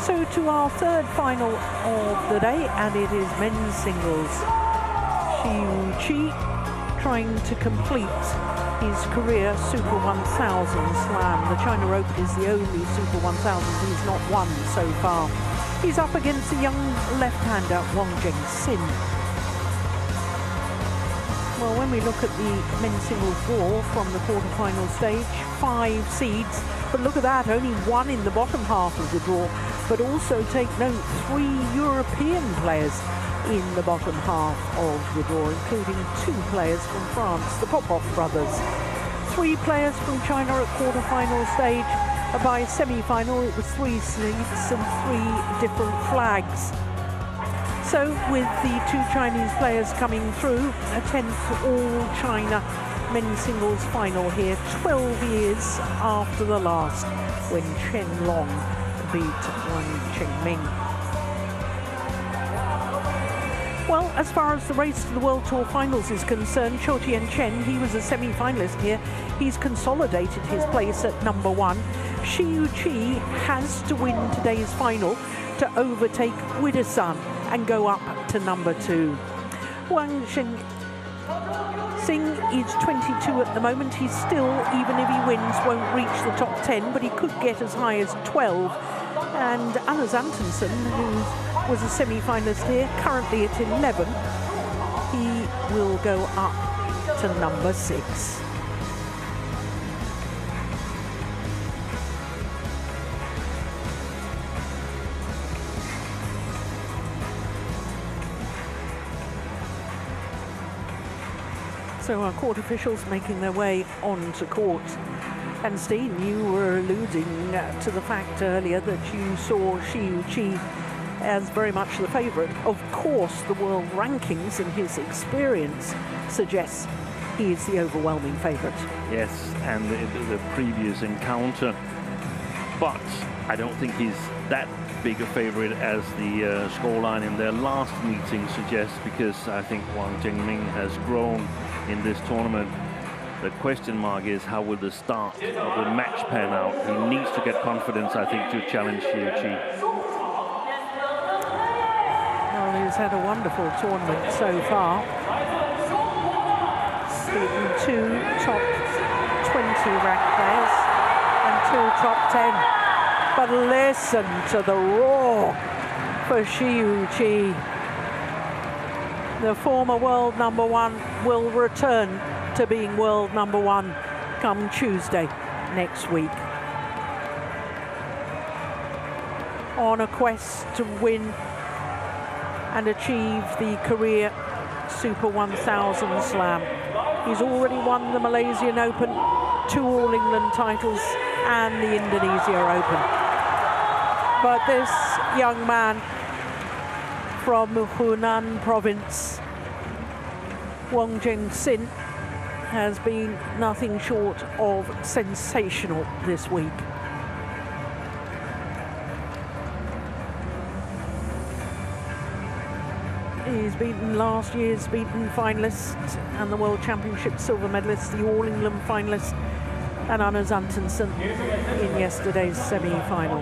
So to our third final of the day, and it is men's singles. Xi Yuqi trying to complete his career Super 1000 slam. The China Open is the only Super 1000 he's not won so far. He's up against the young left-hander Wang Zheng Xing. Well, when we look at the men's singles draw from the quarterfinal stage, 5 seeds, but look at that, only 1 in the bottom half of the draw, but also take note, 3 European players in the bottom half of the draw, including 2 players from France, the Popov brothers. 3 players from China at quarterfinal stage. By semi-final, it was 3 seeds and 3 different flags. So with the 2 Chinese players coming through, a 10th all-China men's singles final here, 12 years after the last, when Chen Long beat Wang Zheng Xing. Well, as far as the race to the World Tour finals is concerned, CHN, he was a semi-finalist here. He's consolidated his place at number 1. Xi Yuqi has to win today's final to overtake Widersan and go up to number 2. Wang Zheng Xing is 22 at the moment. He still, even if he wins, won't reach the top 10, but he could get as high as 12. And Anders Antonsen, who was a semi-finalist here, currently at 11, he will go up to number 6. So our court officials making their way onto court. And Steen, you were alluding to the fact earlier that you saw Xi Yuqi as very much the favourite. Of course, the world rankings and his experience suggests he is the overwhelming favourite. Yes, and the previous encounter. But I don't think he's that big a favourite as the scoreline in their last meeting suggests, because I think Wang Zheng Xing has grown in this tournament. The question mark is, how will the start of the match pan out? He needs to get confidence, I think, to challenge Xi Yuqi. Well, he's had a wonderful tournament so far. Beaten 2 top 20 ranked players and 2 top 10. But listen to the roar for Xi Yuqi. The former world number 1 will return to being world number 1 come Tuesday next week. On a quest to win and achieve the career Super 1000 slam. He's already won the Malaysian Open, 2 All England titles and the Indonesia Open. But this young man from Hunan province, Wang Zheng Xing, has been nothing short of sensational this week. He's beaten last year's beaten finalist and the World Championships silver medalist, the All England finalist, and Anders Antonsen in yesterday's semi-final.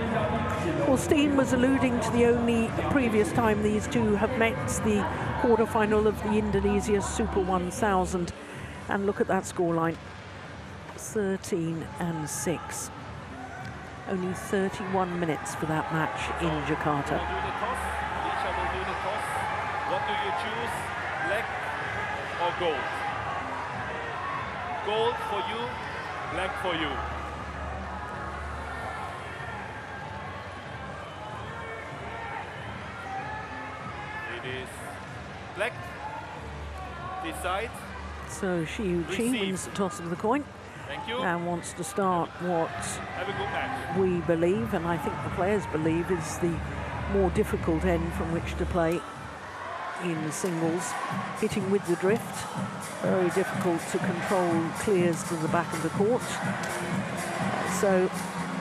Well, Steen was alluding to the only previous time these two have met, the quarter-final of the Indonesia Super 1000. And look at that scoreline, 13-6. Only 31 minutes for that match in Jakarta. What do you choose, black or gold? Gold for you, black for you. It is black. Decide. So Xi Yuqi wins the toss of the coin. Thank you. And wants to start what Have a good match. we believe, and I think the players believe, is the more difficult end from which to play in singles. Hitting with the drift, very difficult to control clears to the back of the court. So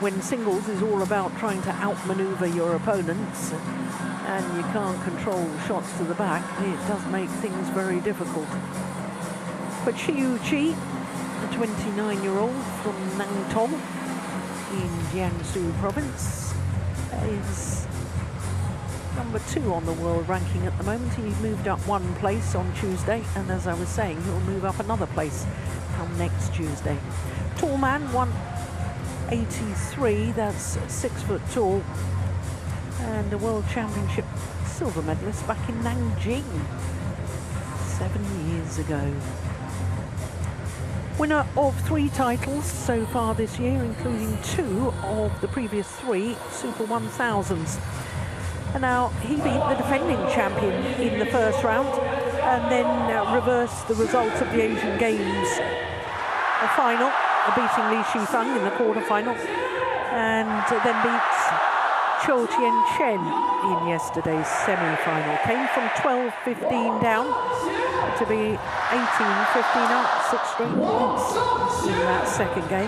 when singles is all about trying to outmaneuver your opponents and you can't control shots to the back, it does make things very difficult. But Xi Yuqi, the 29-year-old from Nantong in Jiangsu province, is number 2 on the world ranking at the moment. He moved up 1 place on Tuesday, and as I was saying, he'll move up another place come next Tuesday. Tall man, 183, that's 6 foot tall, and a World Championship silver medalist back in Nanjing 7 years ago. Winner of 3 titles so far this year, including 2 of the previous 3 Super 1000s. And now he beat the defending champion in the first round and then reversed the results of the Asian Games final, beating Li Shifeng in the quarterfinal, and then beats CHN in yesterday's semi-final. Came from 12-15 down to be 18-15 up, 6 straight points in that second game.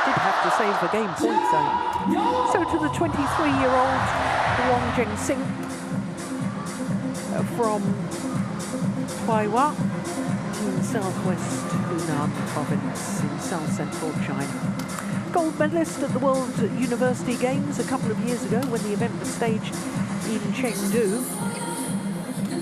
Did have to save the game points though. So to the 23-year-old Wang Zheng Xing from Huaihua in southwest Hunan province in south-central China. Gold medalist at the World University Games a couple of years ago when the event was staged in Chengdu.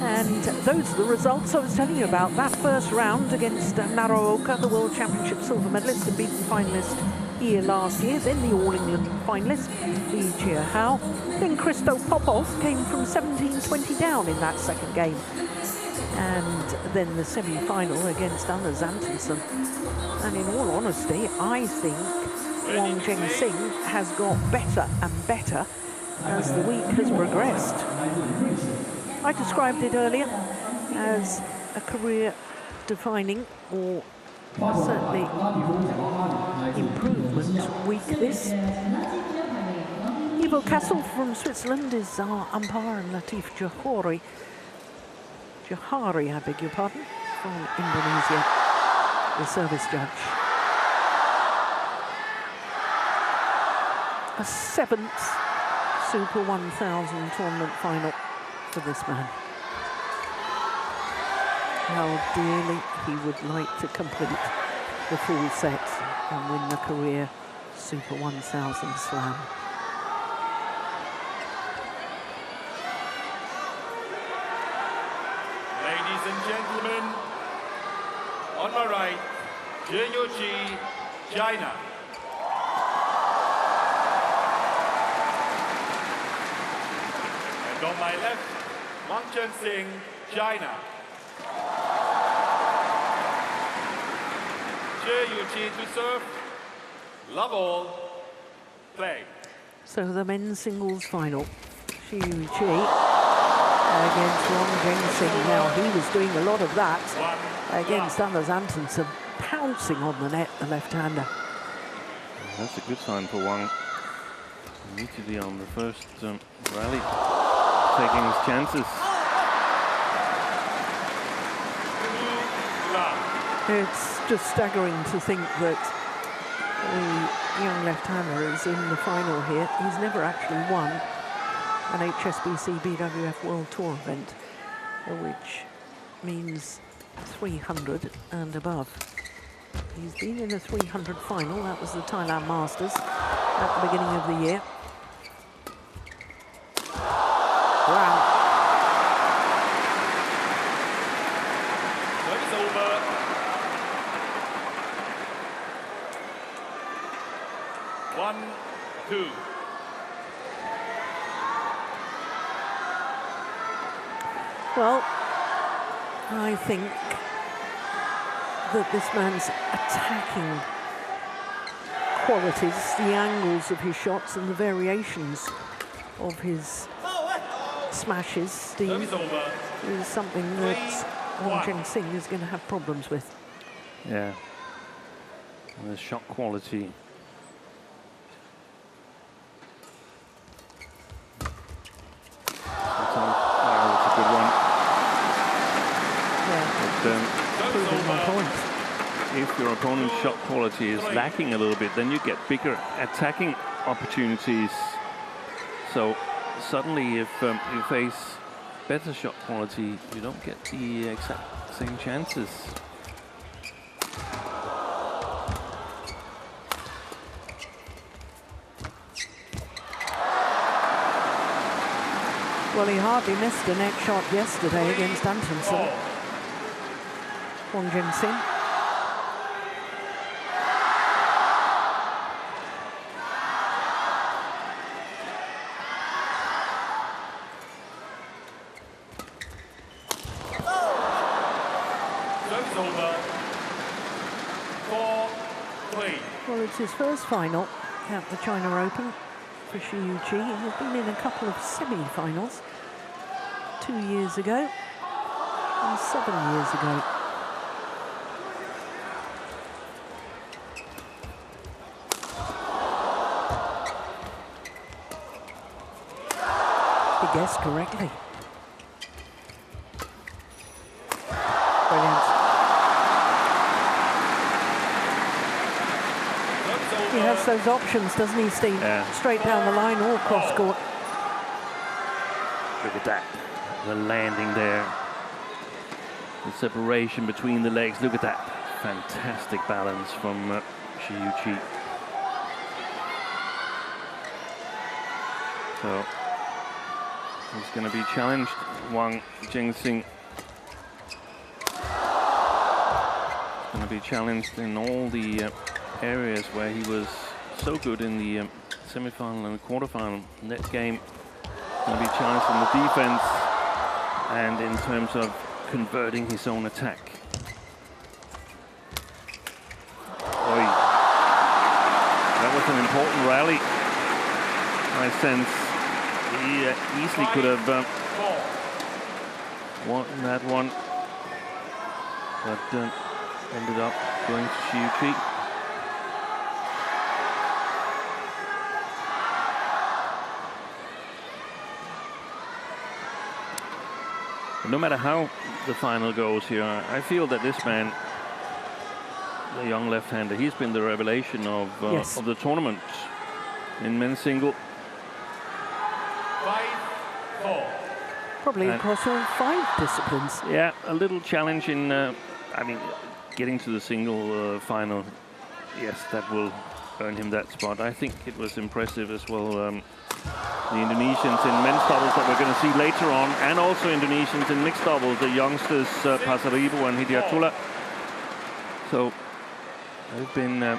And those are the results I was telling you about. That first round against Naraoka, the World Championship silver medalist and beaten finalist here last year. Then the All England finalist, Li Jiahao. Then Christo Popov came from 17-20 down in that second game. And then the semi-final against Anna Zantenson. And in all honesty, I think Wang Zheng Xing has got better and better as the week has progressed. I described it earlier as a career-defining, or certainly improvement week this. Ivo Kassel from Switzerland is our umpire, and Latif Johari, I beg your pardon, from Indonesia, the service judge. A 7th Super 1000 tournament final for this man. How dearly he would like to complete the full set and win the career Super 1000 slam. Ladies and gentlemen, on my right, Zheng China. And on my left, Wang Zheng Xing, China. Zhe to serve, love all, play. So the men's singles final, Xu Yuqi against Wang Zheng Xing. Now he was doing a lot of that against Anna Zantenson, pouncing on the net, the left-hander. That's a good sign for Wang. Immediately on the first rally, taking his chances. It's just staggering to think that the young left-hander is in the final here. He's never actually won an HSBC BWF World Tour event, which means 300 and above. He's been in a 300 final. That was the Thailand Masters at the beginning of the year. Wow. Service over. One, two. Well, I think that this man's attacking qualities, the angles of his shots and the variations of his smashes, Steve, is something that Wang Zheng Xing is going to have problems with. Yeah. And the shot quality. That's a good one. Yeah. Proving my point. If your opponent's shot quality is lacking a little bit, then you get bigger attacking opportunities. So suddenly, if you face better shot quality, you don't get the exact same chances. Well, he hardly missed a net shot yesterday against Antonsen. Wang Zheng Xing. Well, it's his first final at the China Open for Shi Yuqi. He's been in a couple of semi-finals 2 years ago and 7 years ago. He guessed correctly. Brilliant. He has those options, doesn't he, Steve? Yeah. Straight down the line or cross court. Look at that. The landing there. The separation between the legs. Look at that. Fantastic balance from Shi Yuqi. So he's going to be challenged. Wang Zheng Xing. Going to be challenged in all the areas where he was so good in the semi-final and the quarter-final. Net game going to be challenged in the defense and in terms of converting his own attack. Oy. That was an important rally. I sense he easily could have won that one, but ended up going to Shi Yuqi. No matter how the final goes here, I feel that this man, the young left-hander, he's been the revelation of the tournament in men's single. 5-4. Probably across all 5 disciplines. Yeah, a little challenge in, I mean, getting to the single final. Yes, that will earn him that spot. I think it was impressive as well. The Indonesians in men's doubles that we're going to see later on, and also Indonesians in mixed doubles, the youngsters Pasaribu and Hidiatullah. So they've been a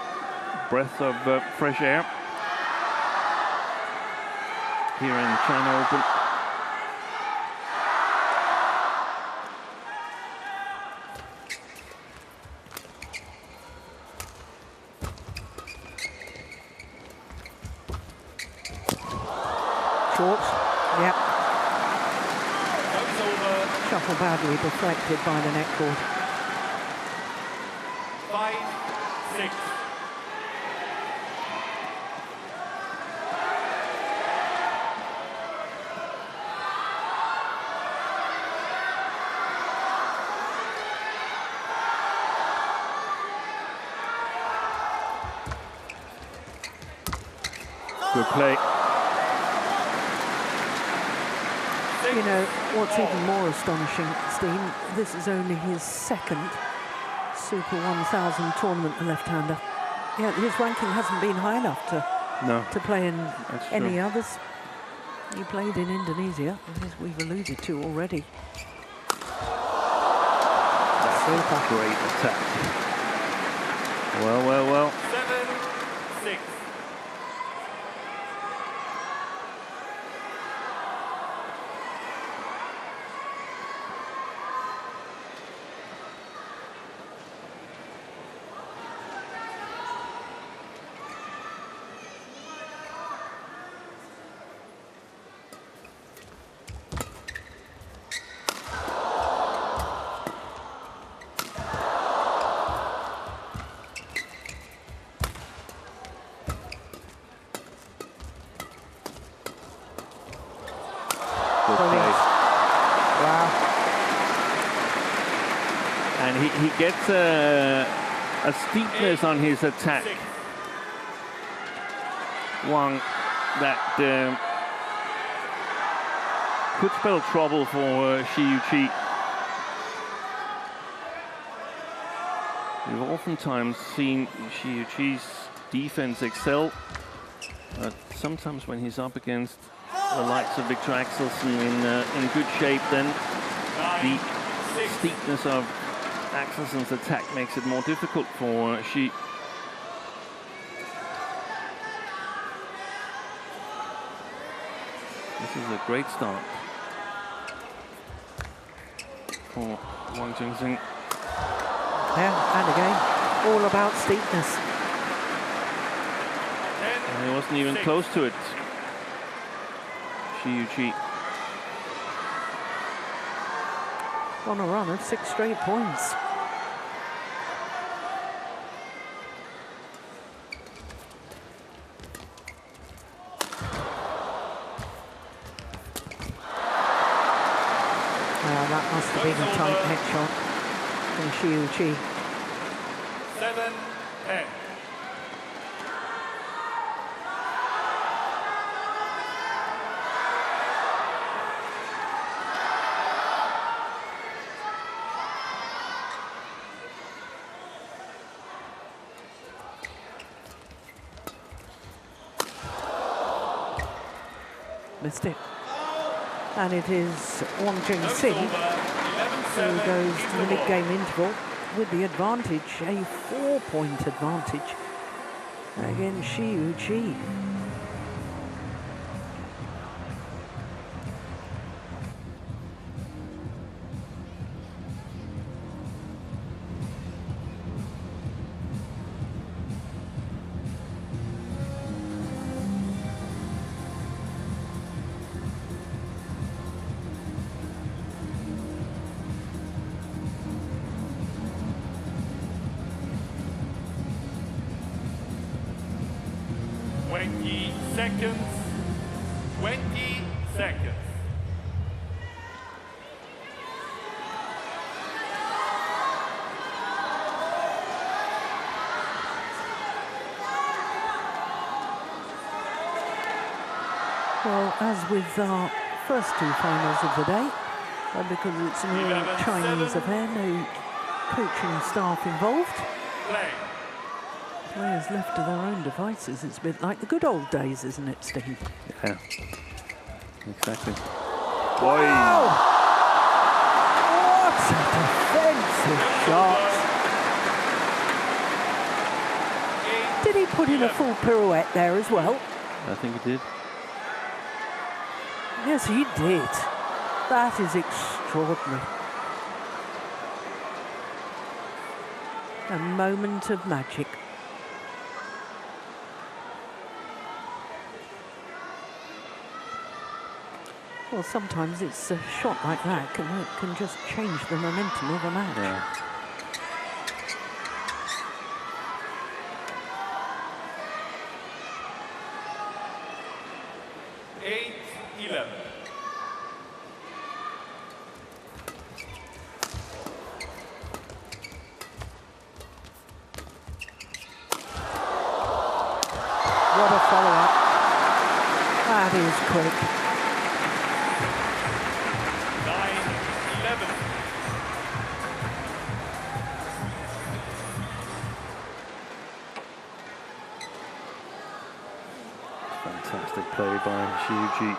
breath of fresh air here in China Open. Yep. Shuffle badly deflected by the net cord. 5-6. Good play. You know, what's even more astonishing, Steen, this is only his second Super 1000 tournament, the left-hander. Yeah, his ranking hasn't been high enough to play in any others. He played in Indonesia, as we've alluded to already. Super great attack. Well, well, well. 7-6. And he gets a steepness on his attack. Wang, that could spell trouble for Shi Yuqi. We've oftentimes seen Shi Yuqi's defense excel, but sometimes when he's up against the likes of Victor Axelsen in good shape, then the steepness of Axelsen's attack makes it more difficult for Xi. This is a great start for Wang Zheng Xing. Yeah, and again, all about steepness. And he wasn't even close to it. Xi Yuqi. On a run of 6 straight points. That must have been a tight head shot from Xi Yuqi. 7-10. Missed it. And it is Wang Zheng Xing who goes to the mid-game interval with the advantage, a 4-point advantage against Xi Yuqi. Seconds. 20 seconds. Well, as with our first 2 finals of the day, because it's an all Chinese affair, no coaching staff involved. Play. Players left to their own devices. It's a bit like the good old days, isn't it, Steve? Yeah, exactly. Wow! What a defensive shot! Did he put in a full pirouette there as well? I think he did. Yes, he did. That is extraordinary. A moment of magic. Well, sometimes it's a shot like that can just change the momentum of a match. Yeah. What a follow-up. That is quick. 9-11. Fantastic play by Xi Yuqi.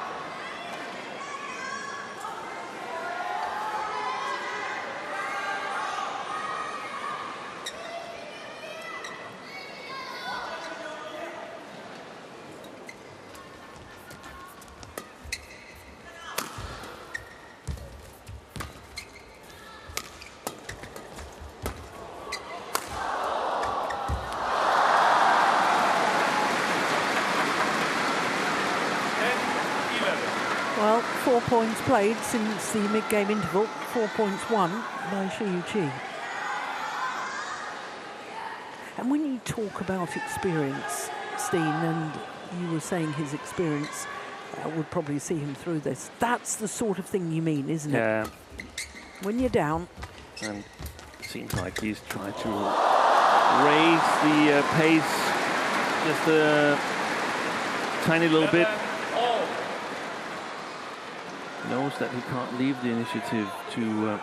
Well, 4 points played since the mid-game interval, 4 points won by Xi Yuqi. And when you talk about experience, Steen, and you were saying his experience would probably see him through this, that's the sort of thing you mean, isn't it? Yeah. When you're down. And it seems like he's trying to raise the pace just a tiny little bit. Knows that he can't leave the initiative to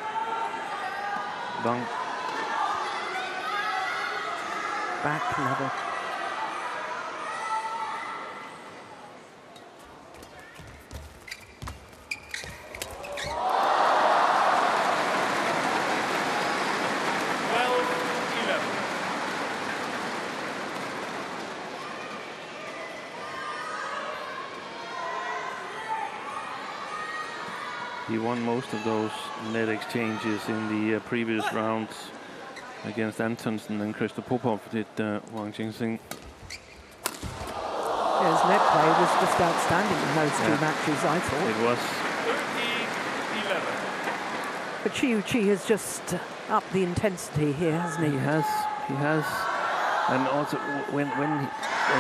Wang. Back level. He won most of those net exchanges in the previous rounds against Antonsen and Christoph Popov, did Wang Zheng Xing. His net play was just outstanding in those two matches, I thought. It was. 13-11. But Xiu Qi has just upped the intensity here, hasn't he? He has. And also, when they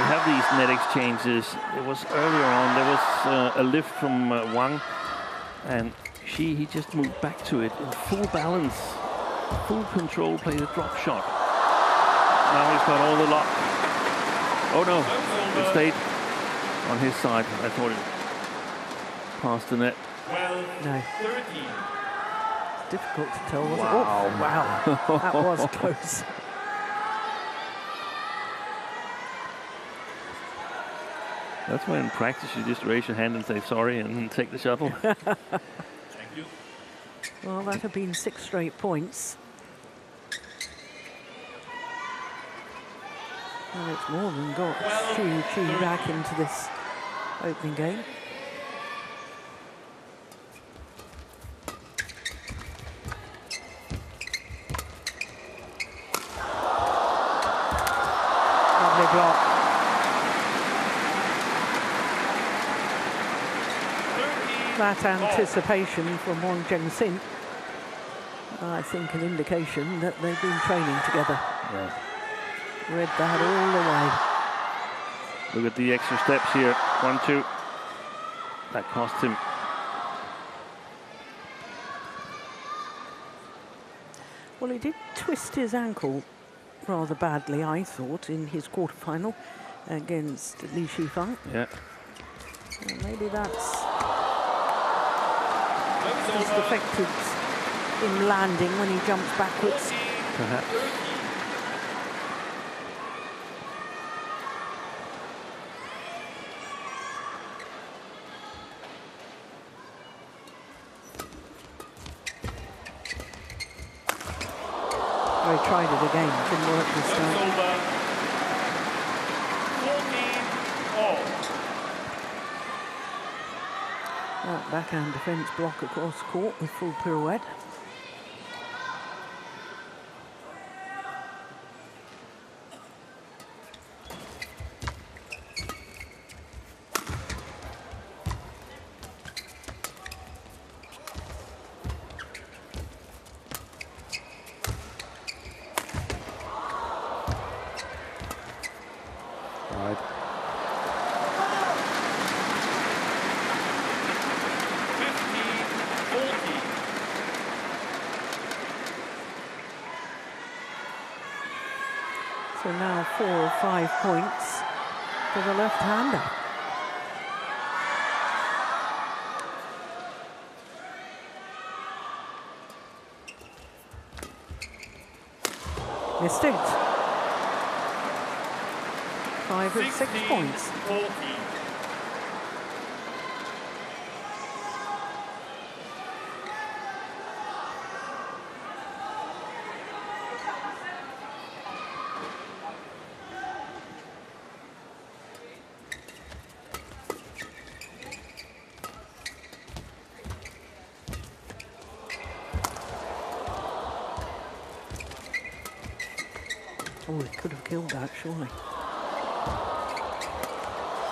have these net exchanges, it was earlier on, there was a lift from Wang, and he just moved back to it in full balance, full control, played a drop shot. Now he's got all the luck. Oh no, it stayed on his side. I thought it passed the net. No. 13. Difficult to tell, wasn't it? Wow. Oh, wow. That was close. That's why in practice you just raise your hand and say sorry and take the shuttle. Thank you. Well, that have been 6 straight points. And it's more than got Xiu Qi back into this opening game. Lovely block. That anticipation from Wang Zheng Xing, I think an indication that they've been training together. Yeah. Read that all the way. Look at the extra steps here. 1-2. That cost him. Well, he did twist his ankle rather badly, I thought, in his quarterfinal against Li Shifeng. Yeah. And maybe that's just affected in landing when he jumps backwards. Perhaps. Oh, he tried it again, didn't work this time. Over. 14-all. That backhand defence block across court with full pirouette. Right. 15-14. So now 4 or 5 points for the left-hander. Missed it. 5 of 6 points. 14. Oh, he could have killed that, surely.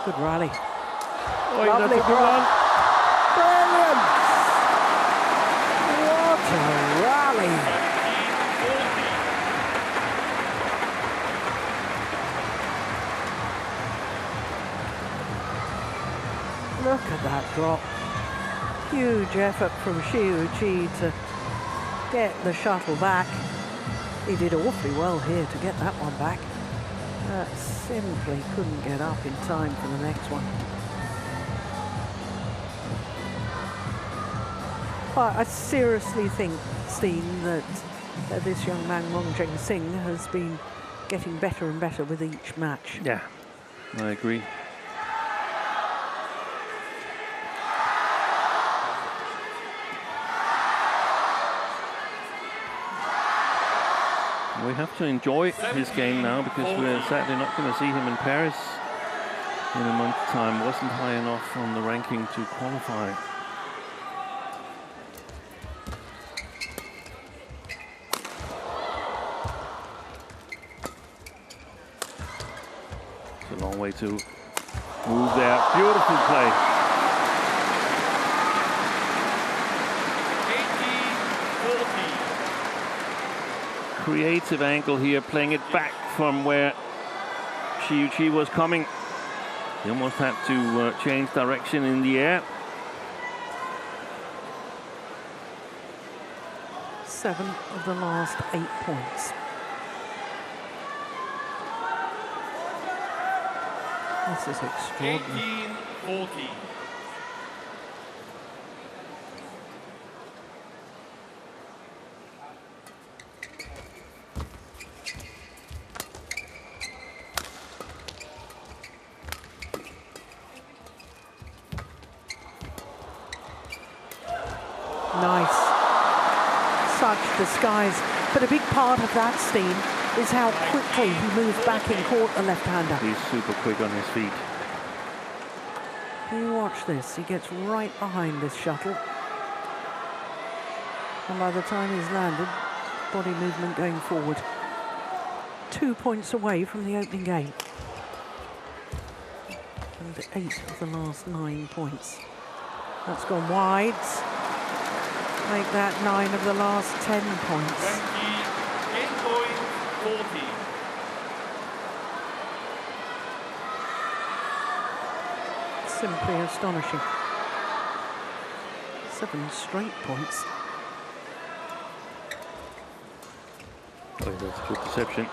Good rally. Oh, Lovely that's a good drop. one. Brilliant! What a rally! 17-14. Look at that drop. Huge effort from Xiu Qi to get the shuttle back. He did awfully well here to get that one back. Simply couldn't get up in time for the next one. But I seriously think, Steen, that this young man, Wang Zheng Xing, has been getting better and better with each match. Yeah, I agree. We have to enjoy his game now because we're sadly not going to see him in Paris in a month's time. Wasn't high enough on the ranking to qualify. way to move there. Beautiful play. 18-40. Creative angle here, playing it back from where Xi was coming. He almost had to change direction in the air. 7 of the last 8 points. This is extraordinary. 18-40. Nice. Such disguise. But a big part of that, Steen, is how quickly he moves back in court, the left-hander. He's super quick on his feet. You watch this. He gets right behind this shuttle. And by the time he's landed, body movement going forward. 2 points away from the opening game. And 8 of the last 9 points. That's gone wide. Make that 9 of the last 10 points. 28-40. Simply astonishing. 7 straight points. Oh, that's good deception.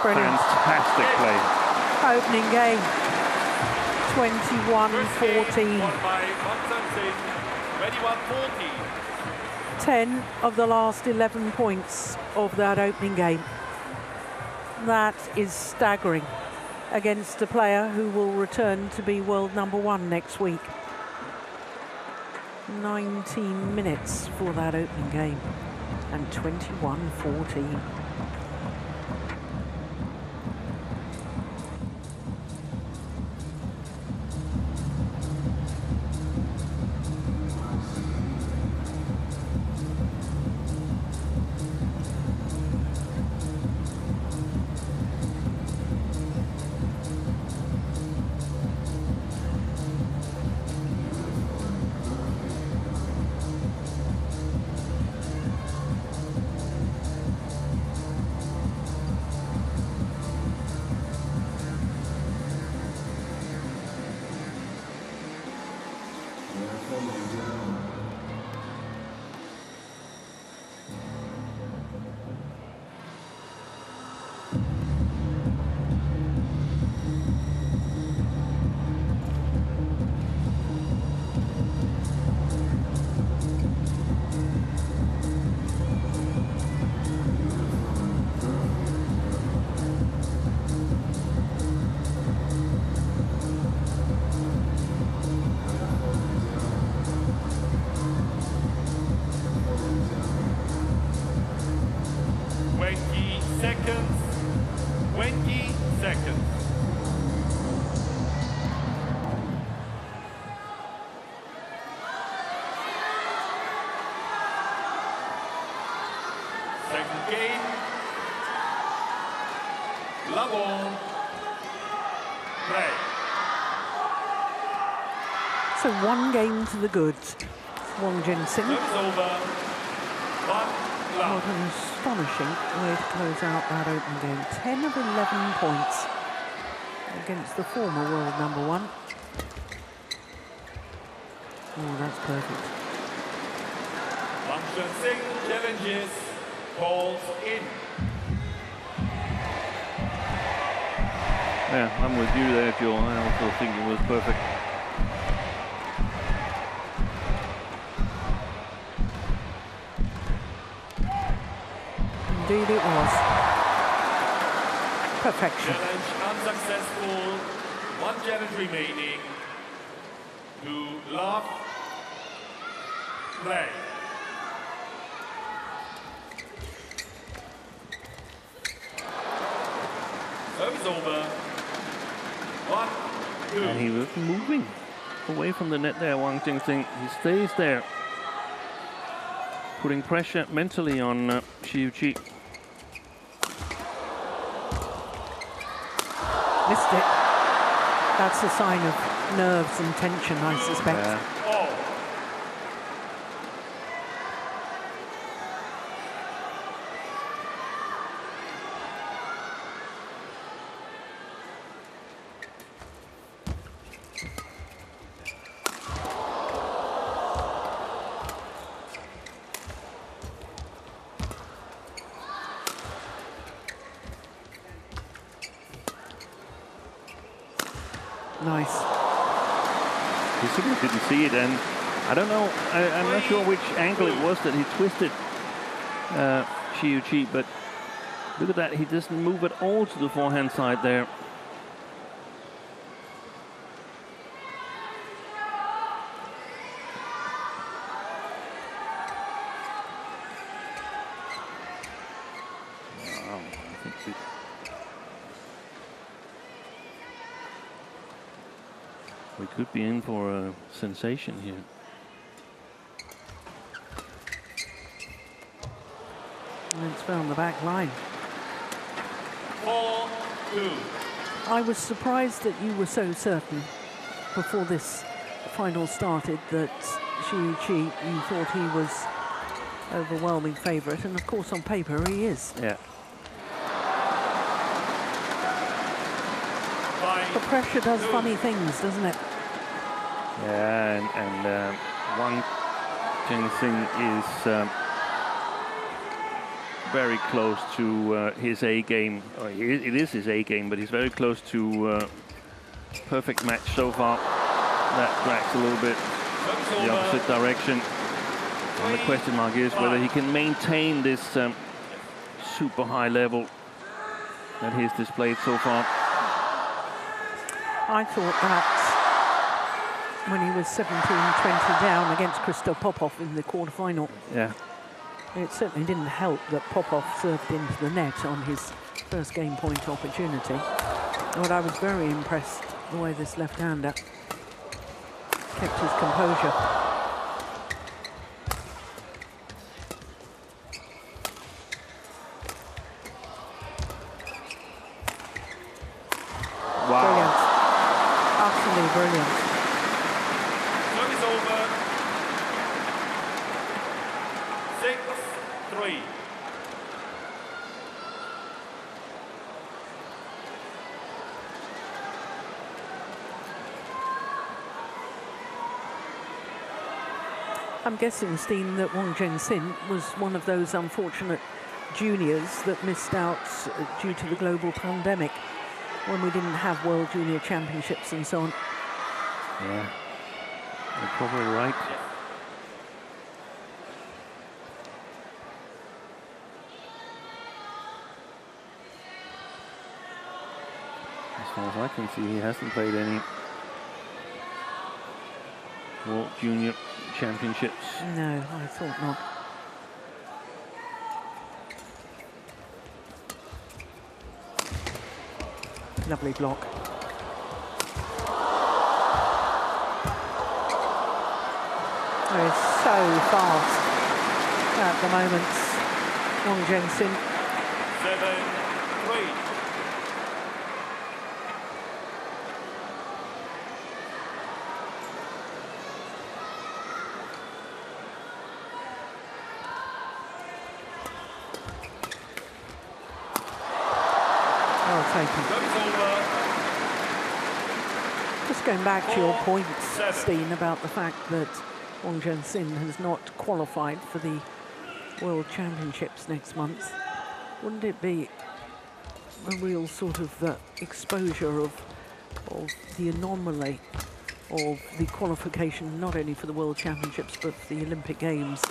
Brilliant. Fantastic play. Opening game. 21-14. Won by Wang Zheng Xing. 21-40. 10 of the last 11 points of that opening game. That is staggering against a player who will return to be world #1 next week. 19 minutes for that opening game and 21-14. Second game. Level. Play. So 1 game to the goods. Wang Zheng Xing. Service over. 1 What love. an astonishing way to close out that opening game. 10 of 11 points against the former world #1. Oh, that's perfect. Wang Zheng Xing challenges. Balls in. Yeah, I'm with you there, Joel. I also think it was perfect. Indeed it was. Perfection. Challenge unsuccessful. 1 challenge remaining. To love. Play. Service over. 1, 2. And he was moving away from the net there, Wang Zheng Xing. He stays there, putting pressure mentally on Xi. Missed it. That's a sign of nerves and tension, I suspect. Yeah. Nice. He simply didn't see it, and I don't know, I'm not sure which angle it was that he twisted Chi, but look at that, he doesn't move at all to the forehand side there. Wow, I think we could be in for a sensation here. And it's found the back line. 4-2. I was surprised that you were so certain before this final started that Chi, you thought he was overwhelming favourite, and of course on paper he is. Yeah. The pressure does funny things, doesn't it? Yeah, and Wang Zheng Xing is very close to his A game. It is his A game, but he's very close to perfect match so far. That tracks a little bit the opposite direction. And the question mark is whether he can maintain this super high level that he's displayed so far. I thought that when he was 17-20 down against Christoph Popov in the quarterfinal. Yeah. It certainly didn't help that Popov served into the net on his first game point opportunity. But I was very impressed the way this left-hander kept his composure. Wow. Brilliant. Utterly brilliant. Service over. 6-3. I'm guessing, Steen, that Wang Zheng Xing was one of those unfortunate juniors that missed out due to the global pandemic when we didn't have World Junior Championships and so on. Yeah, you're probably right. As far as I can see, he hasn't played any World Junior Championships. No, I thought not. Lovely block. Oh, he's so fast at the moment, Wang Zheng Xing. 7-3. Well taken. Service over. Just going back to your point, Steen, about the fact that Wang Zheng Xing has not qualified for the World Championships next month. Wouldn't it be a real sort of exposure of the anomaly of the qualification, not only for the World Championships but for the Olympic Games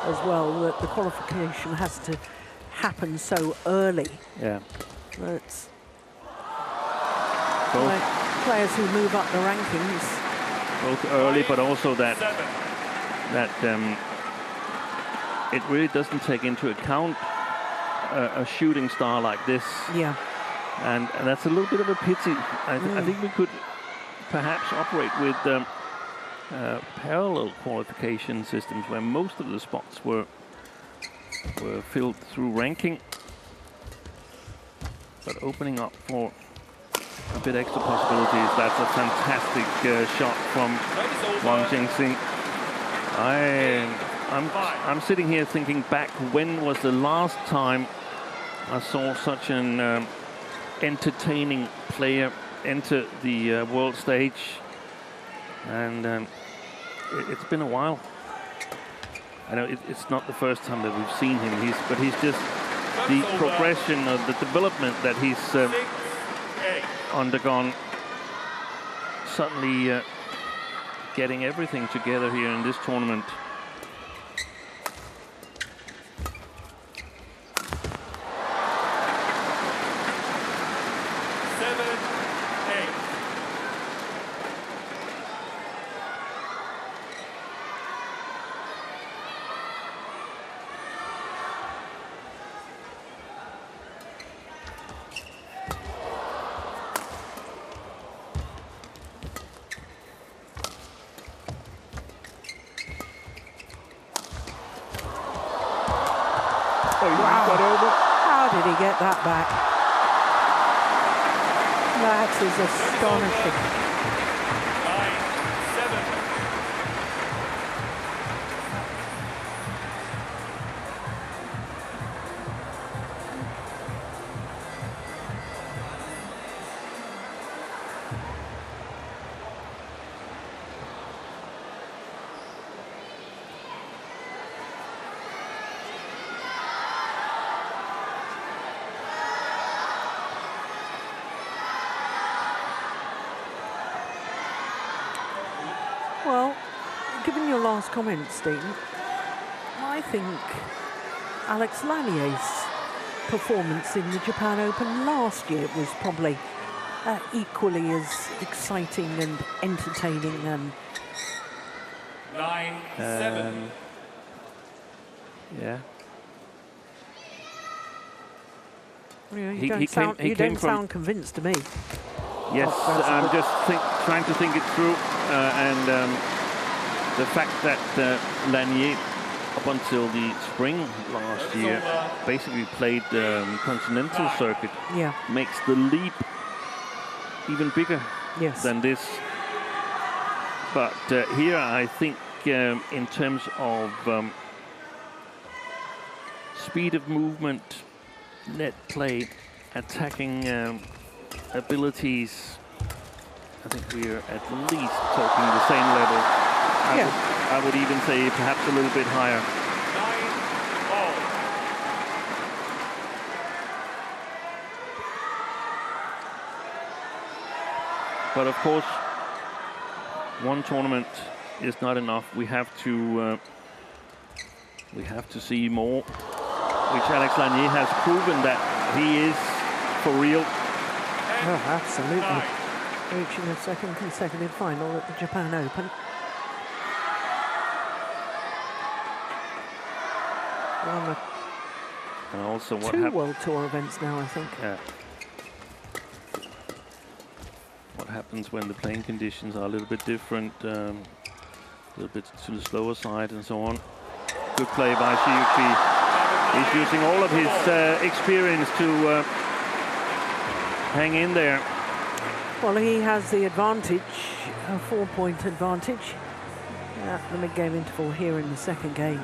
as well, that the qualification has to happen so early? Yeah. That Both, players who move up the rankings, both early, but also that 7. It really doesn't take into account a shooting star like this. yeah, And that's a little bit of a pity. I think we could perhaps operate with parallel qualification systems where most of the spots were filled through ranking, but opening up for a bit extra possibilities. That's a fantastic shot from Wang Zheng Xing. I'm sitting here thinking back, when was the last time I saw such an entertaining player enter the world stage? And it's been a while. I know it's not the first time that we've seen him, but he's just the progression of the development that he's undergone, suddenly getting everything together here in this tournament. How did he get that back? That is astonishing. 7. Well, given your last comment, Steve, I think Alex Lanier's performance in the Japan Open last year was probably equally as exciting and entertaining. And 9-7. Yeah. You don't sound convinced to me. Yes, I'm just trying to think it through, and the fact that Lanier, up until the spring last year, basically played continental circuit, makes the leap even bigger than this. But here, I think in terms of speed of movement, net play, attacking abilities, I think we are at least talking the same level. I would even say perhaps a little bit higher. 9-all. But of course, one tournament is not enough. We have to see more, which Alex Lanier has proven that he is for real. Oh, absolutely. Reaching a second consecutive final at the Japan Open. And also what two World Tour events now, I think. Yeah. What happens when the playing conditions are a little bit different, a little bit to the slower side and so on. Good play by Shiyuki. He's using all of his experience to hang in there. Well, he has the advantage, a 4-point advantage at the mid-game interval here in the second game.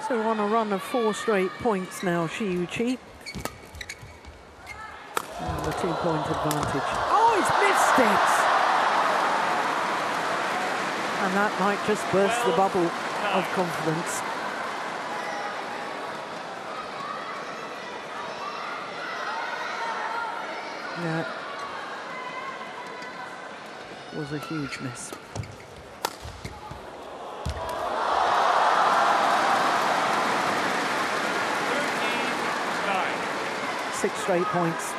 So on a run of 4 straight points now, Shiyuki. And the 2-point advantage. Oh, he's missed it! And that might just burst the bubble of confidence. was a huge miss. 6 straight points.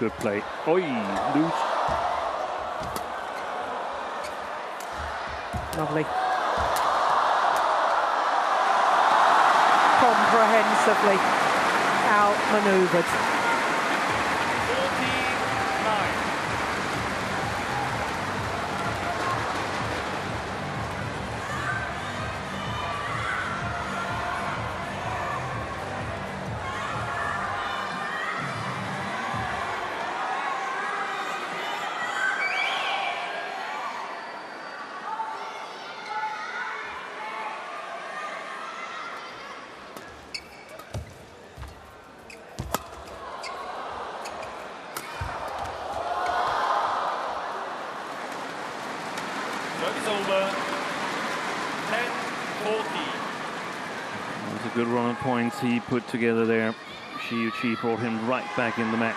Good play. Oi, loose. Lovely. Comprehensively outmaneuvered. 49. Service over. 10-40. That was a good run of points he put together there. Chi brought him right back in the match.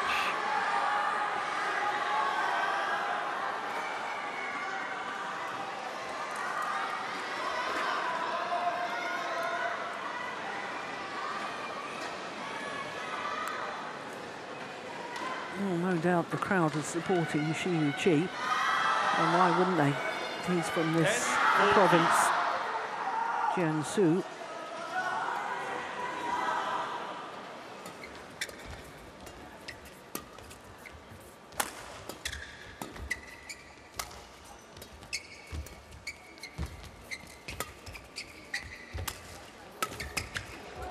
Oh, no doubt the crowd is supporting Chi. And why wouldn't they? He's from this province, Jiangsu.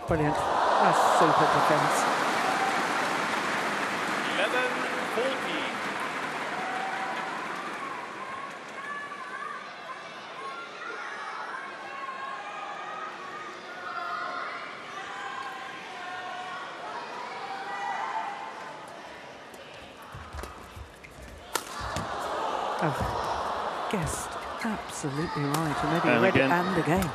Brilliant. That's super defence. 11-40. Oh, guessed absolutely right. And Eddie And read again. it and again.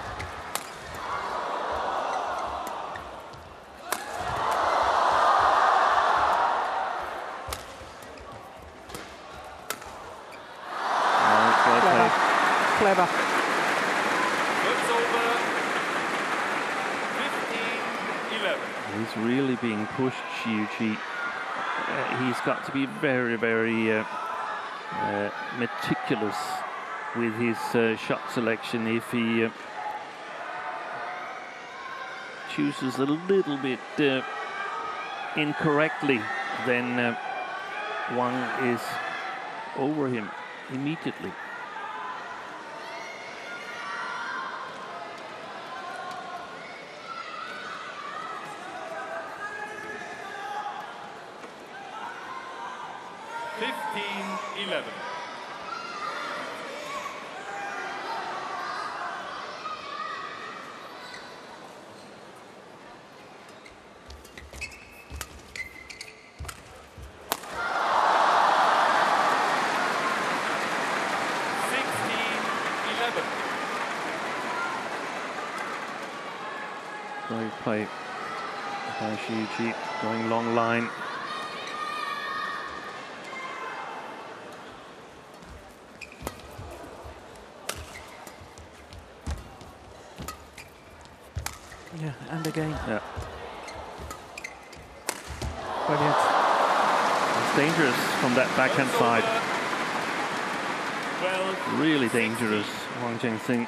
Clever. It's over. 15-11. He's really being pushed, Chi. He's got to be very, very meticulous with his shot selection. If he chooses a little bit incorrectly, then Wang is over him immediately. Great play by Chi, going long line. Yeah, and again. Yeah. Brilliant. It's dangerous from that backhand side. Really dangerous, Wang Zheng Xing.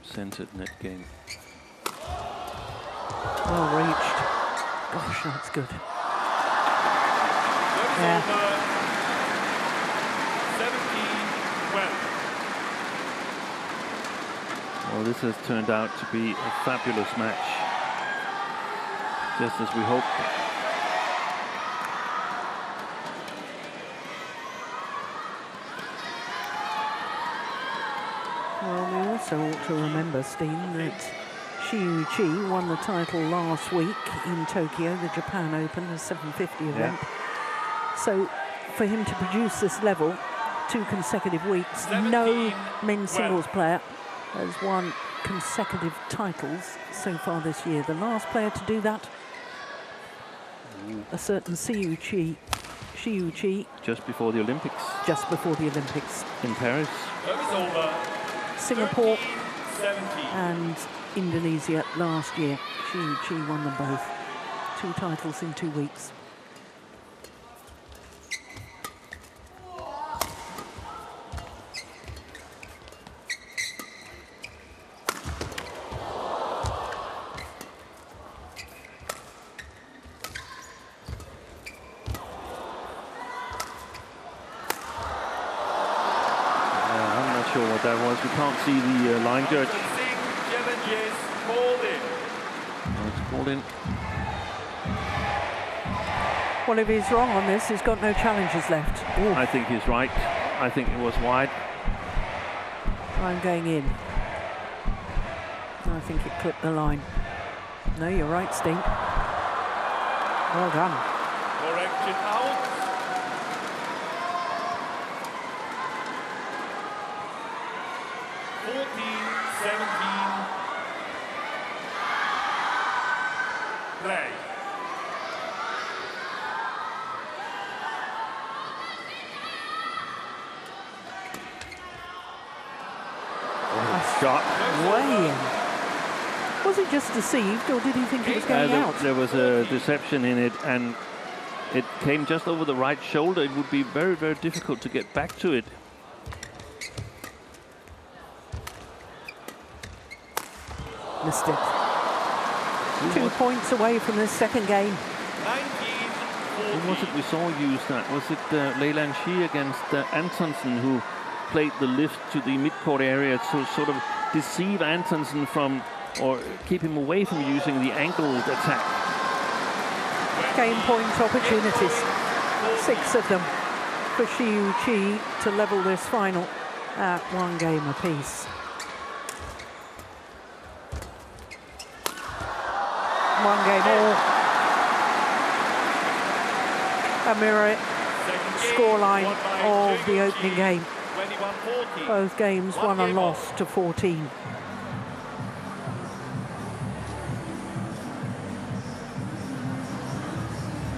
Centered net game. Well reached. Gosh, that's good. Yeah. 17-12. Well, this has turned out to be a fabulous match, just as we hoped. also ought to remember, Steen, that Xu Qi won the title last week in Tokyo, the Japan Open, the 750 event. So for him to produce this level 2 consecutive weeks, no men's singles player has won consecutive titles so far this year. The last player to do that, a certain Xu Qi. Just before the Olympics. Just before the Olympics. In Paris. Singapore and Indonesia last year. Xu Qi won them both. 2 titles in 2 weeks. That was, we can't see the line judge. It's called in. Well, if he's wrong on this, he's got no challenges left. Ooh. I think he's right. I think it was wide. I'm going in. I think it clipped the line. No, you're right, Steen. Well done. Correction out. Play. Shot. Way in. Was he just deceived, or did he think it was going out? There was a deception in it, and it came just over the right shoulder. It would be very, very difficult to get back to it. Missed it. 2 points away from this second game. Who was it we saw use that? Was it Leyland Shi against Antonsen, who played the lift to the mid-court area to sort of deceive Antonsen from, or keep him away from using the angled attack? Game point opportunities. 6 of them for Xu Qi to level this final at 1 game apiece. One game all. A mirror scoreline of the opening game. Both games won and lost to 14.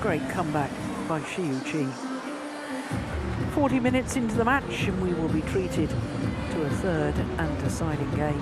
Great comeback by Xu Qi. 40 minutes into the match and we will be treated to a third and deciding game.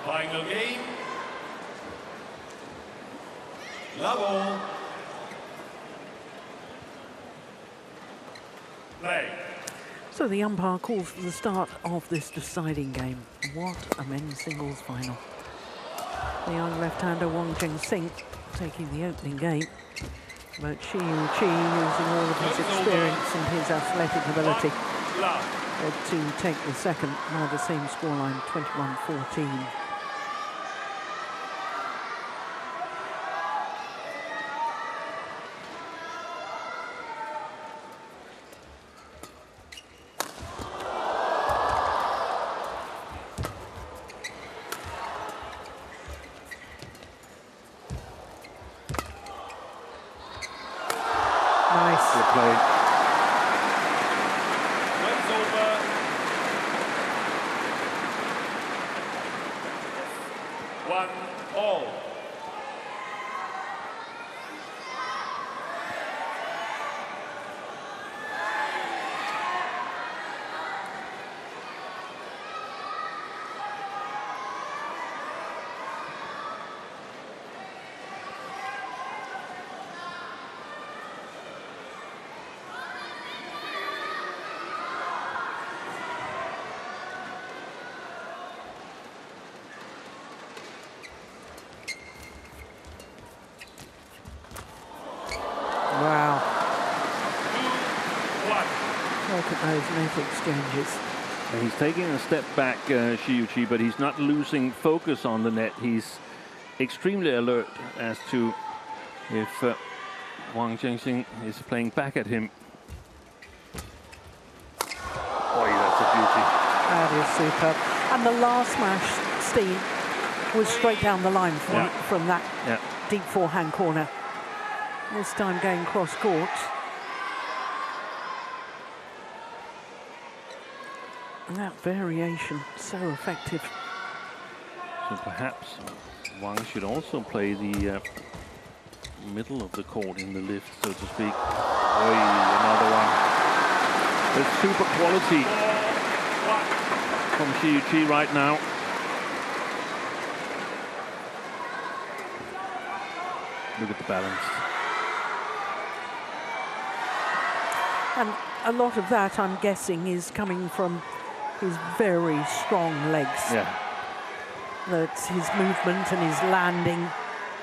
Final game. Level. Play. So the umpire calls for the start of this deciding game. What a men's singles final. The young left-hander Wang Zheng Xing taking the opening game, but Xu Qi using all of his experience and his athletic ability to take the second, now the same scoreline, 21-14. Nice. Good play. Points over. 1-all. Wow. 2-1. Look at those net exchanges. And he's taking a step back, Shiuchi, but he's not losing focus on the net. He's extremely alert as to if Wang Zheng Xing is playing back at him. Boy, that's a beauty. That is superb. And the last smash, Steve, was straight down the line from that deep forehand corner. This time going cross court. And that variation, so effective. So perhaps Wang should also play the middle of the court in the lift, so to speak. Oy, another one. There's super quality from Shiuchi right now. Look at the balance. And a lot of that, I'm guessing, is coming from his very strong legs. Yeah. That's his movement and his landing,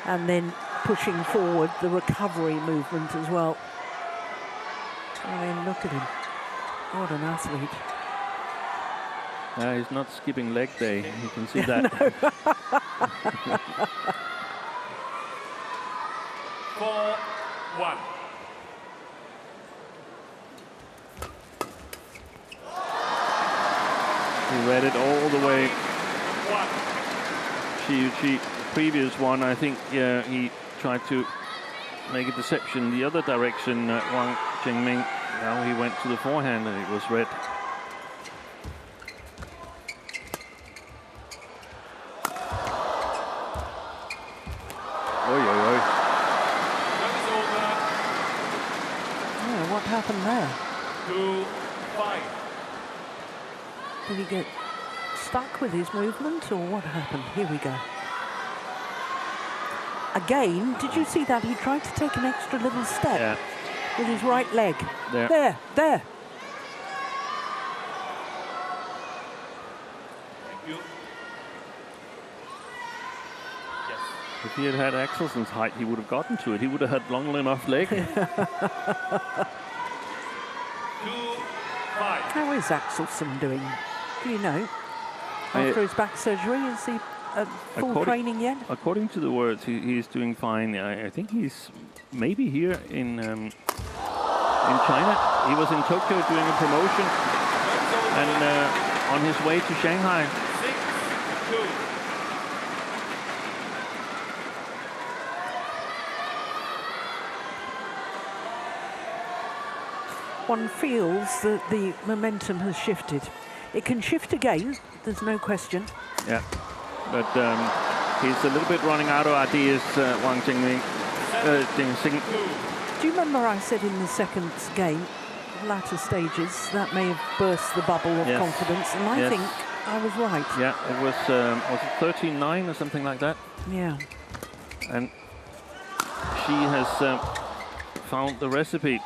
and then pushing forward, the recovery movement as well. I mean, look at him. What an athlete. He's not skipping leg day. You can see that. 4-1. He read it all the way. Shiuchi, previous one, I think he tried to make a deception the other direction, Wang Zheng Xing. Now he went to the forehand and it was red. Oi, oi, oi. Yeah, what happened there? 2-5. Did he get stuck with his movement, or what happened? Here we go. Again, did you see that? He tried to take an extra little step with his right leg. There. Thank you. Yes. If he had had Axelson's height, he would have gotten to it. He would have had long enough leg. 2-5. How is Axelson doing? Do you know? After his back surgery, is he at full training yet? According to the words, he's doing fine. I think he's maybe here in China. He was in Tokyo doing a promotion and on his way to Shanghai. 6-2. One feels that the momentum has shifted. It can shift again, there's no question. Yeah, but he's a little bit running out of ideas, Wang Zheng Xing. Do you remember I said in the second game, latter stages, that may have burst the bubble of confidence, and I think I was right. Yeah, it was it 13-9 or something like that? Yeah. And she has found the recipe.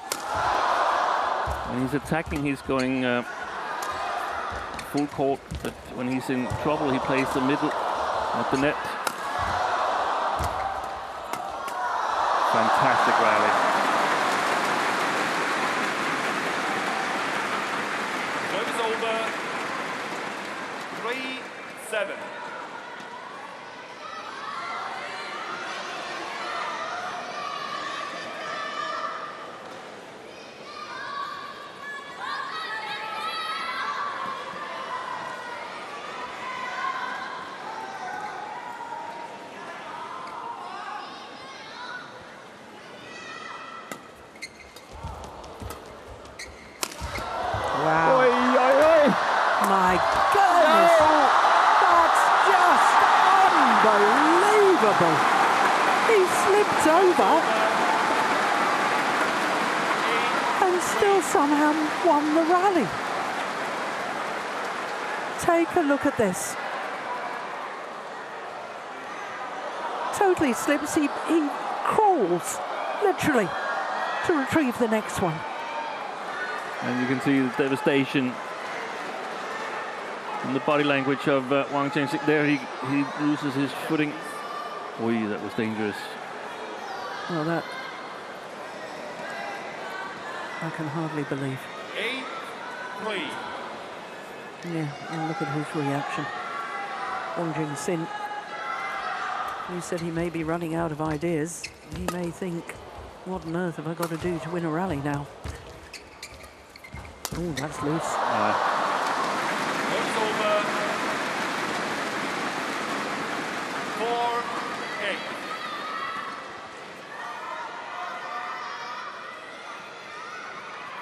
When he's attacking, he's going full court, but when he's in trouble, he plays the middle at the net. Fantastic rally. 7. Wow. Oy, oy, oy. My goodness. No. That's just unbelievable. He slipped over and still somehow won the rally. Take a look at this. Totally slips. He crawls, literally, to retrieve the next one. And you can see the devastation in the body language of Wang Zheng Xing. There he loses his footing. Oi, that was dangerous. Well, that I can hardly believe. 8-3. Yeah, and look at his reaction. Wang Zheng Xing. He said he may be running out of ideas. He may think, what on earth have I got to do to win a rally now? Oh, that's loose. Goes over. 4-8.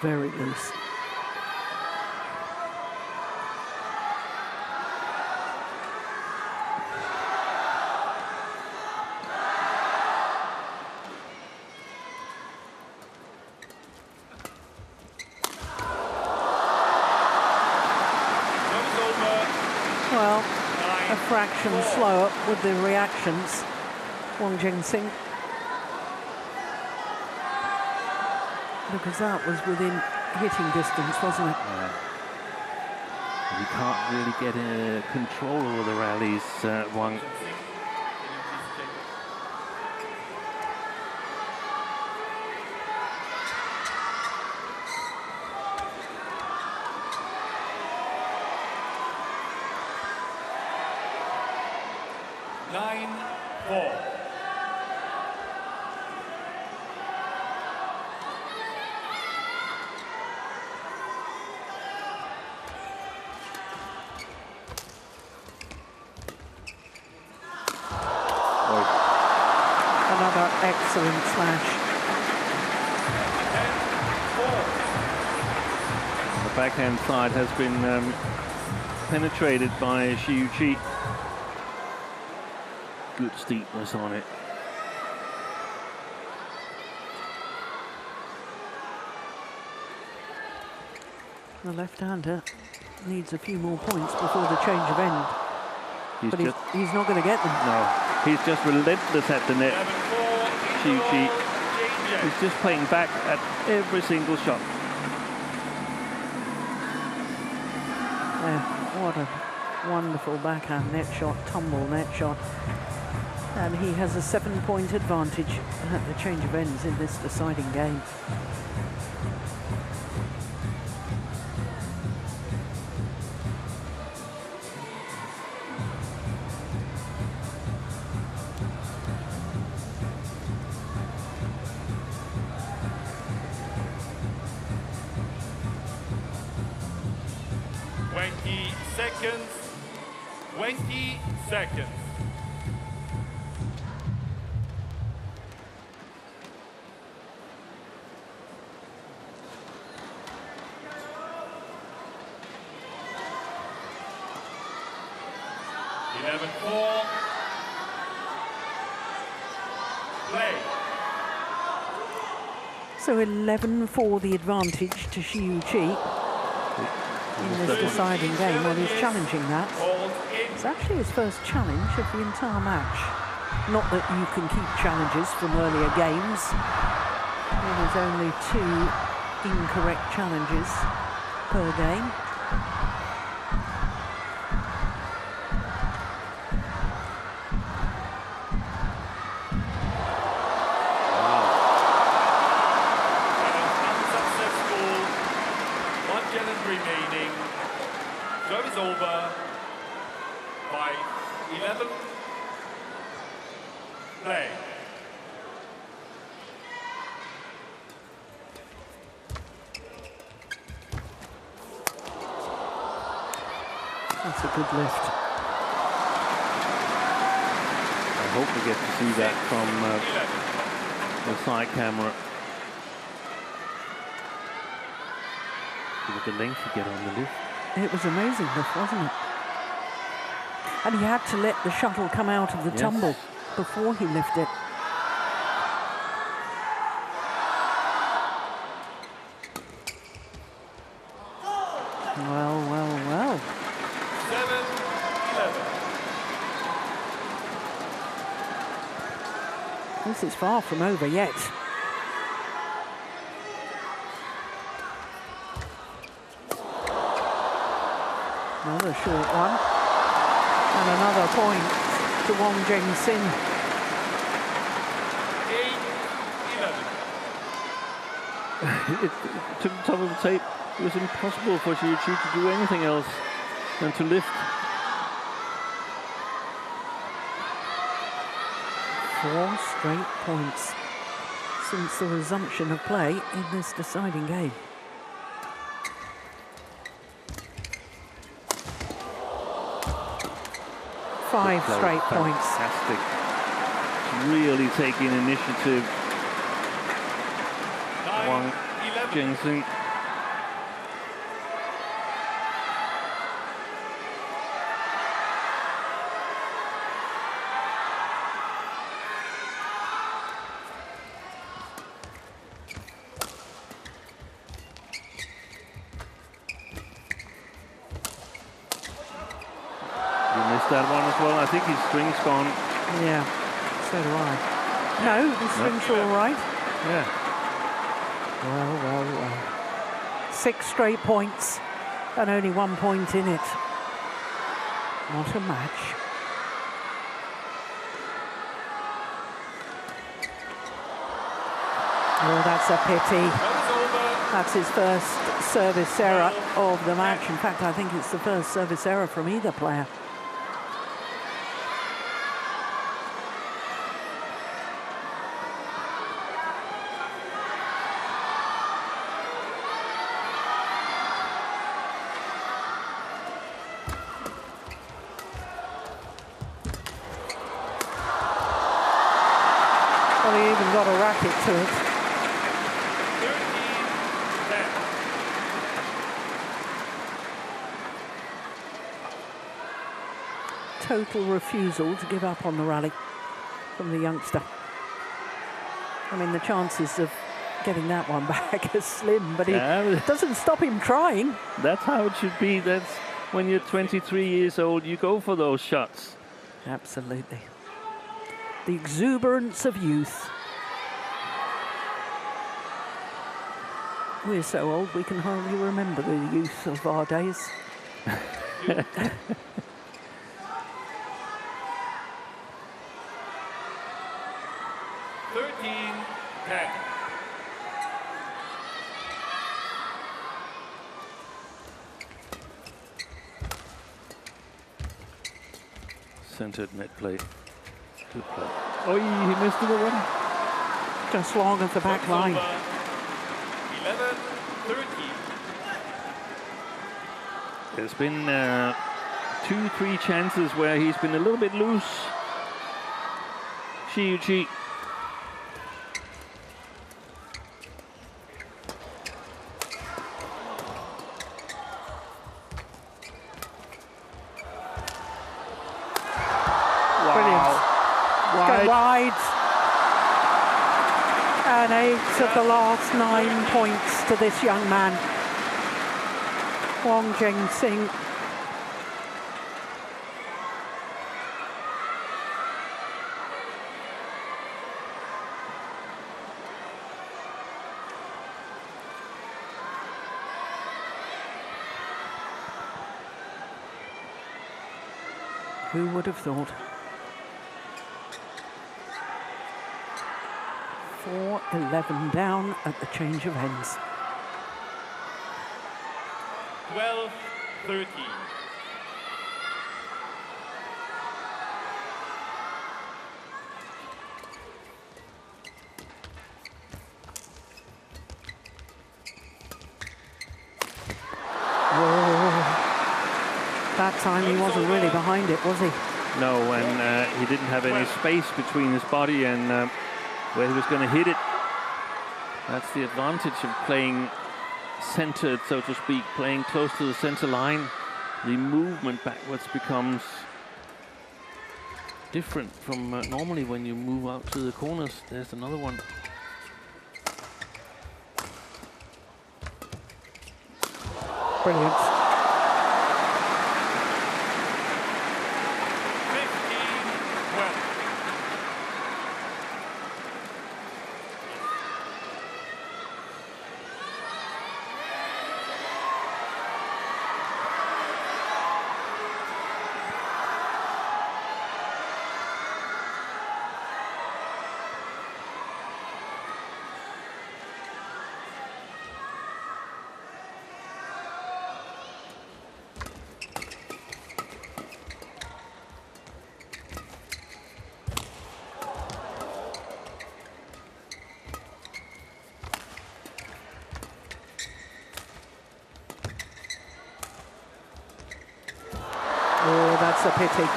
Very loose. Well, a fraction slower with the reactions. Wang Zheng Xing. Because that was within hitting distance, wasn't it? Yeah. You can't really get control over the rallies, Wang. Another excellent smash. The backhand side has been penetrated by Xiu Qi. Good steepness on it. The left-hander needs a few more points before the change of end. But he's not going to get them. No, he's just relentless at the net. Xiu Qi is just playing back at every single shot. What a wonderful backhand net shot, tumble net shot. And he has a 7-point advantage at the change of ends in this deciding game. Seconds. 20 seconds. Play. So 11 for the advantage to Xiu Qi in this deciding game. Well, he's challenging that. It's actually his first challenge of the entire match. Not that you can keep challenges from earlier games. There's only 2 incorrect challenges per game. Remaining. Service over. 5-6. play. That's a good lift. I hope we get to see that from the side camera. Look at the length you get on the lift. It was amazing lift, wasn't it? And he had to let the shuttle come out of the tumble before he lifted it. Well, well, well. 7-11. This is far from over yet. Another short one. And another point to Wang Zheng Xing. 8-11. It took the top of the tape. It was impossible for CHN to do anything else than to lift. 4 straight points since the resumption of play in this deciding game. Five straight points. Fantastic. Really taking initiative. Wang Zheng Xing. That one as well. I think his string's gone. Yeah, so do I. No, the string's all right. Yeah. Well, well, well. 6 straight points and only 1 point in it. What a match. Oh, that's a pity. That's his first service error of the match. In fact, I think it's the first service error from either player. Well, he even got a racket to it. 13-10. Total refusal to give up on the rally from the youngster. I mean, the chances of getting that one back are slim, but it doesn't stop him trying. That's how it should be. That's when you're 23 years old, you go for those shots. Absolutely. The exuberance of youth. We're so old we can hardly remember the youth of our days. 13-10. Centered net play. Good play. Oh, he missed the one. Just long of the back line. 11-13. There's been 2-3 chances where he's been a little bit loose. CHN. Wide. And 8 of the last 9 points to this young man. Wang Zheng Xing. Who would have thought? 4-11 down at the change of ends. 12-13. time he wasn't really behind it, was he? No, and he didn't have any space between his body and where he was going to hit it. That's the advantage of playing centered, so to speak, playing close to the center line. The movement backwards becomes different from normally when you move out to the corners. There's another one. Brilliant. 15-12. Oh, that's a pity. 16-12.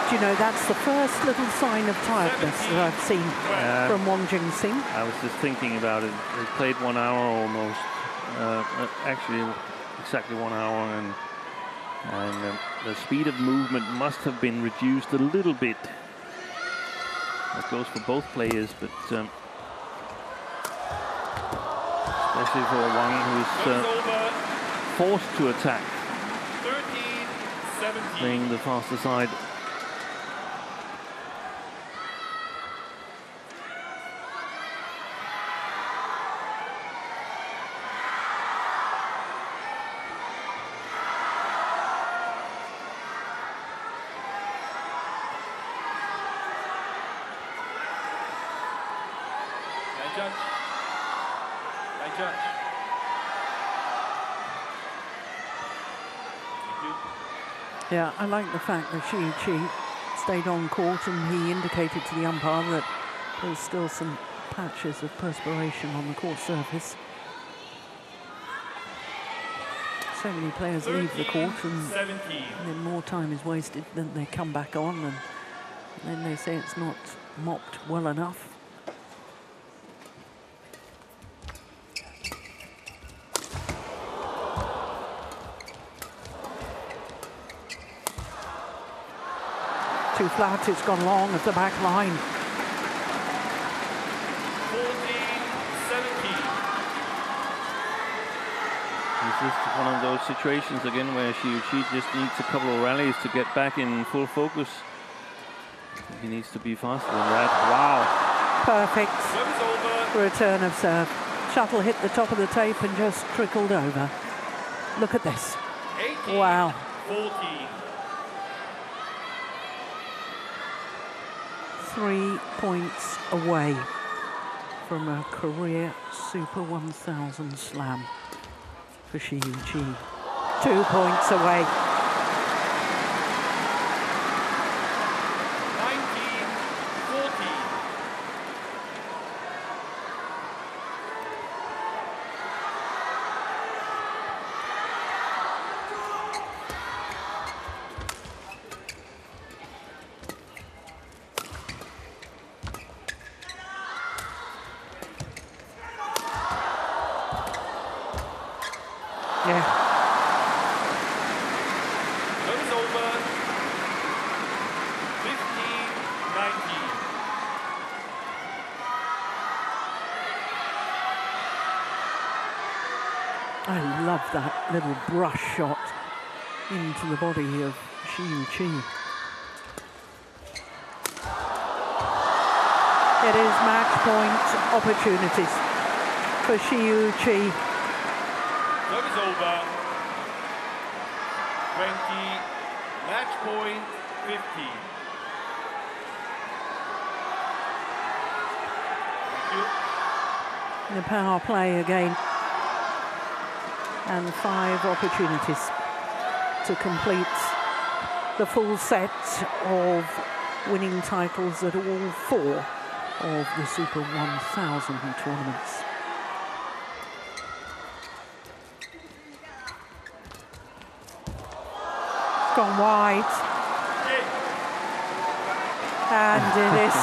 Do you know, that's the first little sign of tiredness that I've seen from Wang Zheng Xing. I was just thinking about it. They played 1 hour almost. Actually, exactly 1 hour, and the speed of movement must have been reduced a little bit. That goes for both players, but especially for Wang, who's forced to attack, 13-17. playing the faster side. Yeah, I like the fact that Chi stayed on court and he indicated to the umpire that there's still some patches of perspiration on the court surface. So many players leave the court and then more time is wasted, then they come back on and then they say it's not mopped well enough. Too flat, it's gone long at the back line. 14-17. It's just one of those situations again where she just needs a couple of rallies to get back in full focus. He needs to be faster than that. Wow. Perfect return of serve. Shuttle hit the top of the tape and just trickled over. Look at this. 18, wow. 14. 3 points away from a career Super 1000 slam for Xi Yuqi. 2 points away. 19-14. Yeah. Goes over. 15-19. I love that little brush shot into the body of Xi Yuqi. It is match point opportunities for Xiu Qi. Service over. 20, match point 50. Thank you. The power play again. And 5 opportunities to complete the full set of winning titles at all 4 of the Super 1000 tournaments. Gone wide. And it is.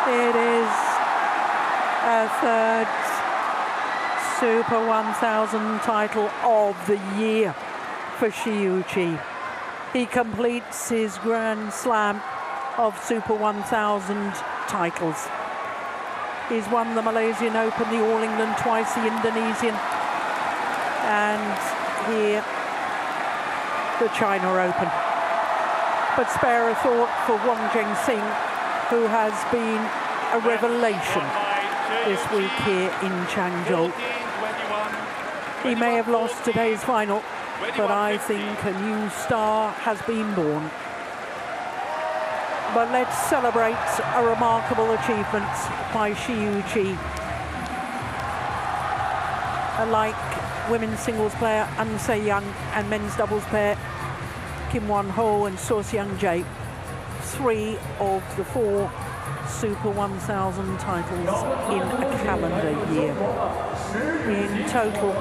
It is a 3rd Super 1000 title of the year for Xiu Qi. He completes his Grand Slam of Super 1000 titles. He's won the Malaysian Open, the All England twice, the Indonesian, and here the China Open. But spare a thought for Wang Zheng Xing, who has been a revelation this week here in Changzhou. He may have lost today's final, but I think a new star has been born. But let's celebrate a remarkable achievement by Xiu Qi. Like women's singles player An Se-young and men's doubles pair Kim Won-ho and So Seung-jae, 3 of the 4 Super 1000 titles in a calendar year. In total, 1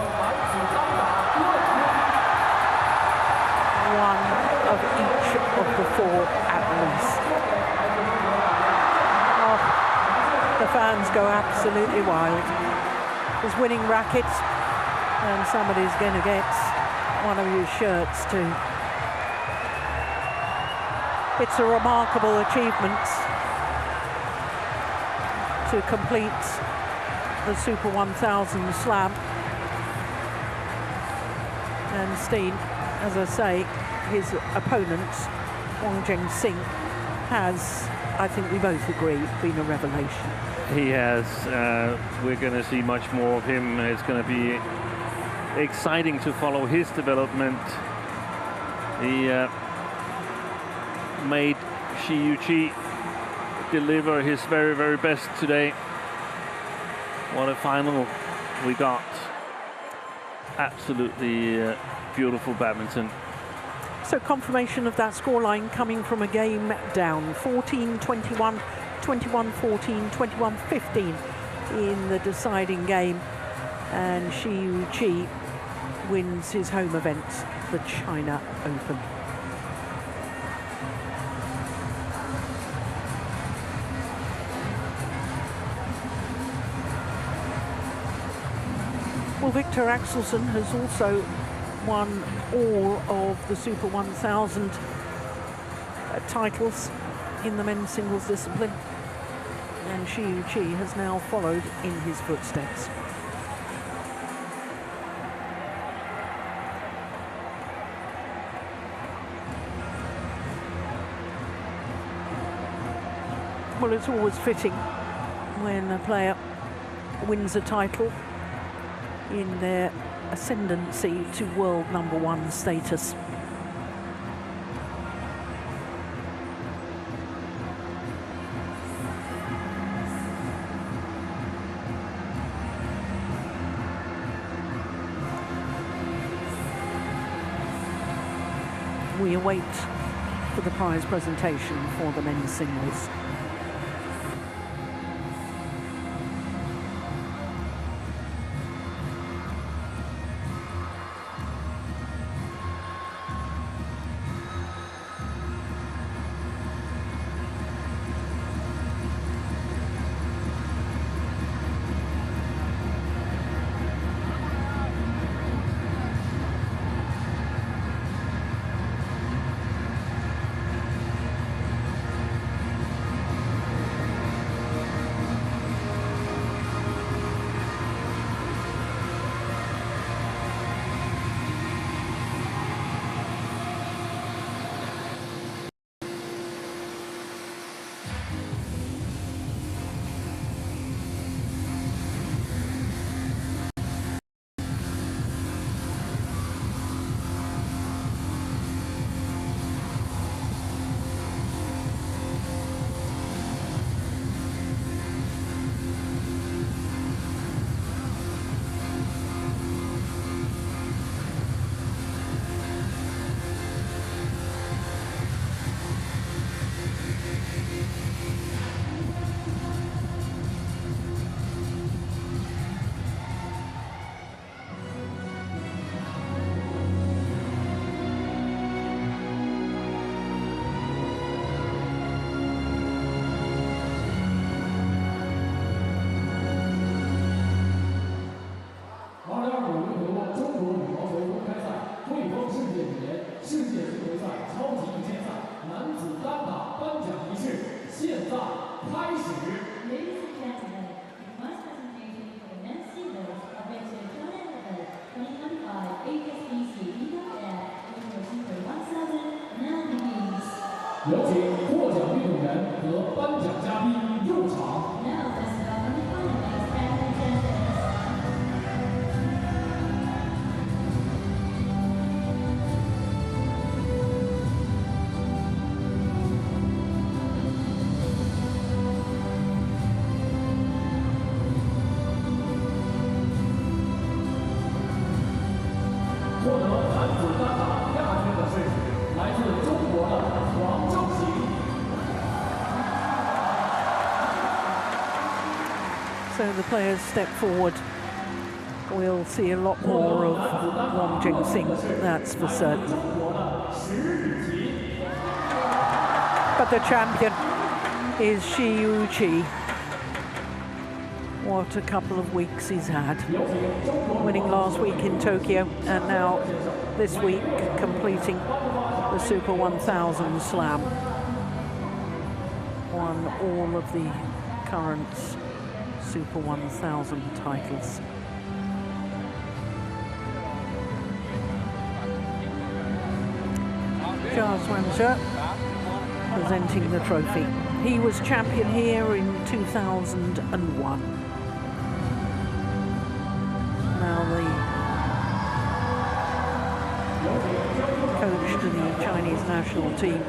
of each of the 4 at least. Oh, the fans go absolutely wild. There's winning rackets, and somebody's going to get one of his shirts too. It's a remarkable achievement to complete the Super 1000 Slam. And Steen, as I say, his opponent, Wang Zheng Xing, has, I think we both agree, been a revelation. He has. We're going to see much more of him. It's going to be exciting to follow his development. He made Xiu Qi deliver his very, very best today. What a final we got. Absolutely beautiful badminton. So confirmation of that scoreline coming from a game down, 14-21, 21-14, 21-15 in the deciding game, and Xiu Qi wins his home event, the China Open. Well, Victor Axelsen has also won all of the Super 1000 titles in the men's singles discipline, and Xiu Qi has now followed in his footsteps. Well, it's always fitting when a player wins a title in their ascendancy to world #1 status. We await for the prize presentation for the men's singles. 有请获奖运动员和颁奖嘉宾入场。 获得男子单打亚军的是来自中国的王正行。 So the players step forward. We'll see a lot more of Wang Zheng Xing, that's for certain. But the champion is Shi Yuqi. What a couple of weeks he's had. Winning last week in Tokyo and now this week completing the Super 1000 Slam. Won all of the current Super 1000 titles. Wang Zheng presenting the trophy. He was champion here in 2001. Now the coach to the Chinese national team.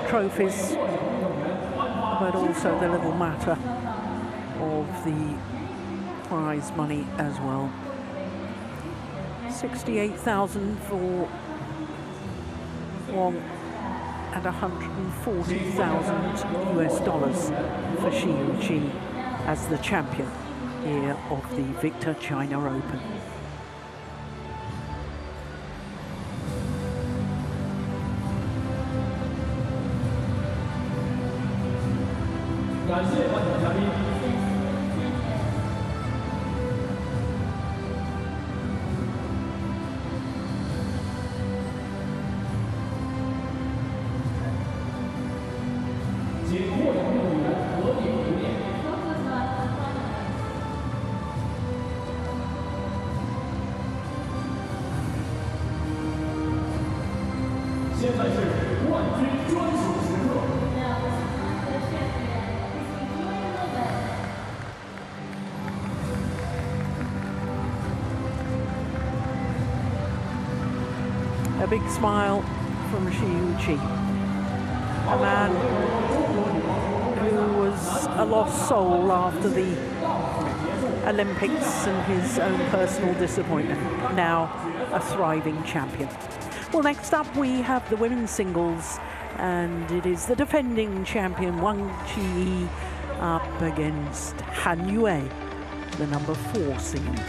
Trophies, but also the little matter of the prize money as well. 68,000 for Wang and 140,000 US dollars for Shi Yuqi as the champion here of the Victor China Open. 感谢颁奖嘉宾。请获奖运动员合影留念。现在是冠军专属时刻。 A big smile from Shi Yuqi, a man who was a lost soul after the Olympics and his own personal disappointment, now a thriving champion. Well, next up we have the women's singles, and it is the defending champion Wang Qi up against Han Yue, the number 4 seed.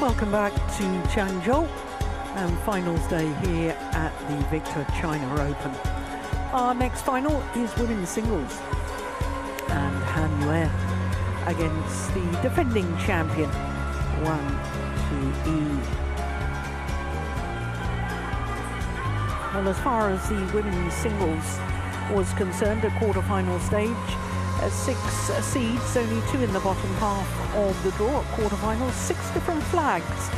Welcome back to Changzhou and finals day here at the Victor China Open. Our next final is women's singles, and Han Yue against the defending champion Wang Zheng Xing. Well, as far as the women's singles was concerned, at quarter-final stage, 6 seeds, only 2 in the bottom half of the draw. At quarter-finals, 6 different flags